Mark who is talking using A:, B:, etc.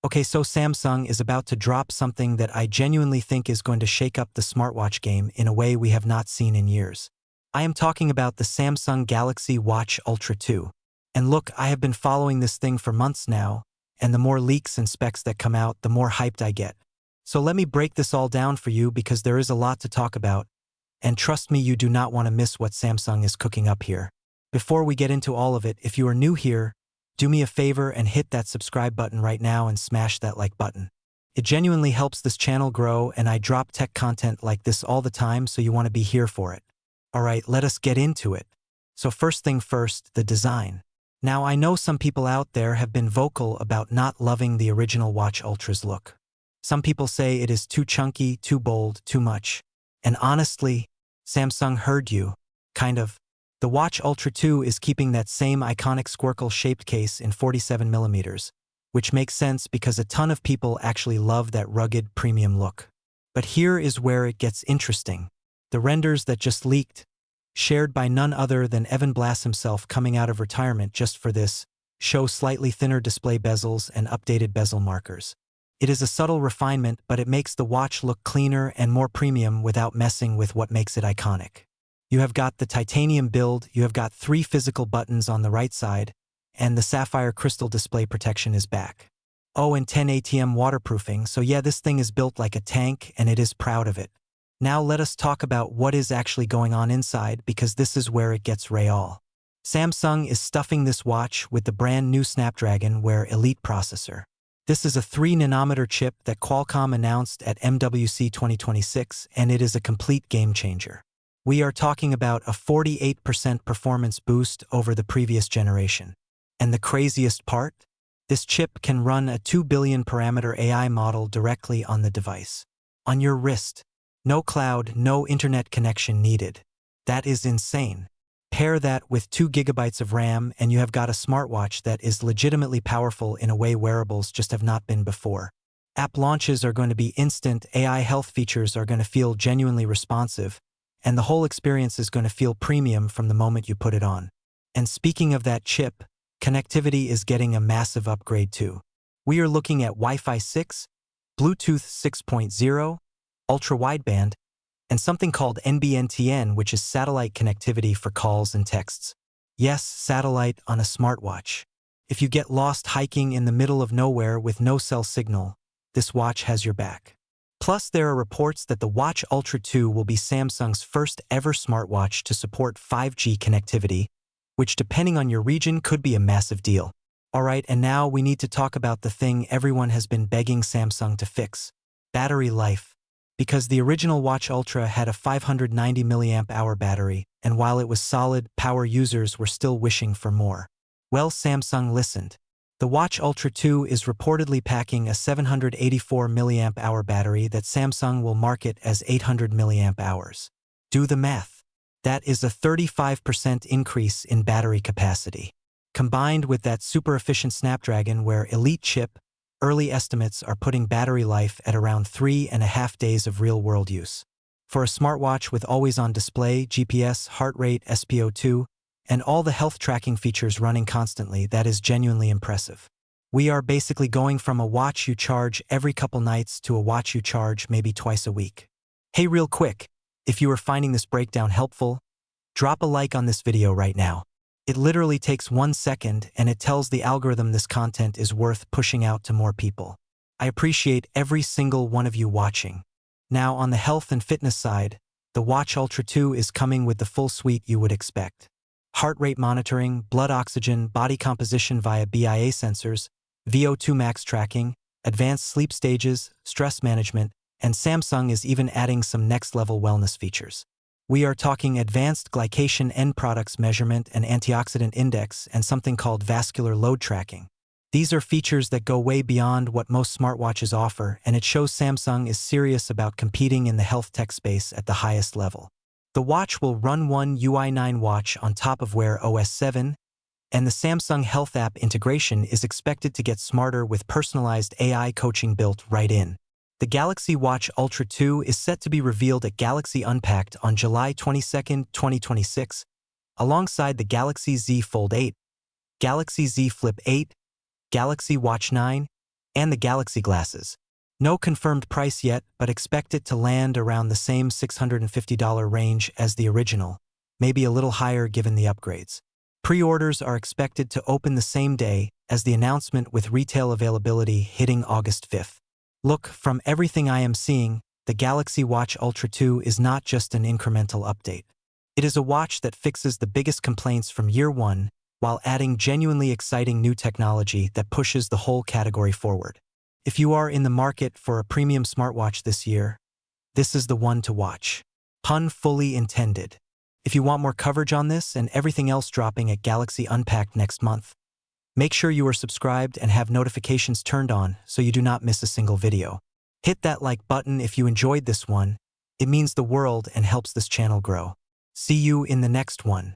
A: Okay, so Samsung is about to drop something that I genuinely think is going to shake up the smartwatch game in a way we have not seen in years. I am talking about the Samsung Galaxy Watch Ultra 2. And look, I have been following this thing for months now, and the more leaks and specs that come out, the more hyped I get. So let me break this all down for you because there is a lot to talk about, and trust me, you do not want to miss what Samsung is cooking up here. Before we get into all of it, if you are new here, do me a favor and hit that subscribe button right now and smash that like button. It genuinely helps this channel grow, and I drop tech content like this all the time, so you want to be here for it. Alright, let us get into it. So first thing first, the design. Now I know some people out there have been vocal about not loving the original Watch Ultra's look. Some people say it is too chunky, too bold, too much. And honestly, Samsung heard you. Kind of. The Watch Ultra 2 is keeping that same iconic squircle-shaped case in 47mm, which makes sense because a ton of people actually love that rugged, premium look. But here is where it gets interesting. The renders that just leaked, shared by none other than Evan Blass himself coming out of retirement just for this, show slightly thinner display bezels and updated bezel markers. It is a subtle refinement, but it makes the watch look cleaner and more premium without messing with what makes it iconic. You have got the titanium build, you have got 3 physical buttons on the right side, and the sapphire crystal display protection is back. Oh, and 10 ATM waterproofing, so yeah, this thing is built like a tank and it is proud of it. Now let us talk about what is actually going on inside, because this is where it gets real. Samsung is stuffing this watch with the brand new Snapdragon Wear Elite processor. This is a 3nm chip that Qualcomm announced at MWC 2026, and it is a complete game changer. We are talking about a 48% performance boost over the previous generation. And the craziest part? This chip can run a 2 billion parameter AI model directly on the device. On your wrist. No cloud, no internet connection needed. That is insane. Pair that with 2 GB of RAM and you have got a smartwatch that is legitimately powerful in a way wearables just have not been before. App launches are going to be instant, AI health features are going to feel genuinely responsive, and the whole experience is going to feel premium from the moment you put it on. And speaking of that chip, connectivity is getting a massive upgrade too. We are looking at Wi-Fi 6, Bluetooth 6.0, ultra-wideband, and something called NBNTN, which is satellite connectivity for calls and texts. Yes, satellite on a smartwatch. If you get lost hiking in the middle of nowhere with no cell signal, this watch has your back. Plus, there are reports that the Watch Ultra 2 will be Samsung's first ever smartwatch to support 5G connectivity, which depending on your region could be a massive deal. Alright, and now we need to talk about the thing everyone has been begging Samsung to fix: battery life. Because the original Watch Ultra had a 590 mAh battery, and while it was solid, power users were still wishing for more. Well, Samsung listened. The Watch Ultra 2 is reportedly packing a 784 mAh battery that Samsung will market as 800 mAh. Do the math. That is a 35% increase in battery capacity. Combined with that super efficient Snapdragon Wear Elite chip, early estimates are putting battery life at around 3.5 days of real-world use. For a smartwatch with always-on display, GPS, heart rate, SpO2, and all the health tracking features running constantly, that is genuinely impressive. We are basically going from a watch you charge every couple nights to a watch you charge maybe twice a week. Hey, real quick, if you are finding this breakdown helpful, drop a like on this video right now. It literally takes 1 second and it tells the algorithm this content is worth pushing out to more people. I appreciate every single one of you watching. Now on the health and fitness side, the Watch Ultra 2 is coming with the full suite you would expect. Heart rate monitoring, blood oxygen, body composition via BIA sensors, VO2 max tracking, advanced sleep stages, stress management, and Samsung is even adding some next-level wellness features. We are talking advanced glycation end products measurement and antioxidant index and something called vascular load tracking. These are features that go way beyond what most smartwatches offer, and it shows Samsung is serious about competing in the health tech space at the highest level. The watch will run One UI 9 Watch on top of Wear OS 7, and the Samsung Health app integration is expected to get smarter with personalized AI coaching built right in. The Galaxy Watch Ultra 2 is set to be revealed at Galaxy Unpacked on July 22, 2026, alongside the Galaxy Z Fold 8, Galaxy Z Flip 8, Galaxy Watch 9, And the Galaxy glasses. No confirmed price yet, but expect it to land around the same $650 range as the original, maybe a little higher given the upgrades. Pre-orders are expected to open the same day as the announcement, with retail availability hitting August 5th. Look, from everything I am seeing, the Galaxy Watch Ultra 2 is not just an incremental update. It is a watch that fixes the biggest complaints from year one while adding genuinely exciting new technology that pushes the whole category forward. If you are in the market for a premium smartwatch this year, this is the one to watch. Pun fully intended. If you want more coverage on this and everything else dropping at Galaxy Unpacked next month, make sure you are subscribed and have notifications turned on so you do not miss a single video. Hit that like button if you enjoyed this one. It means the world and helps this channel grow. See you in the next one.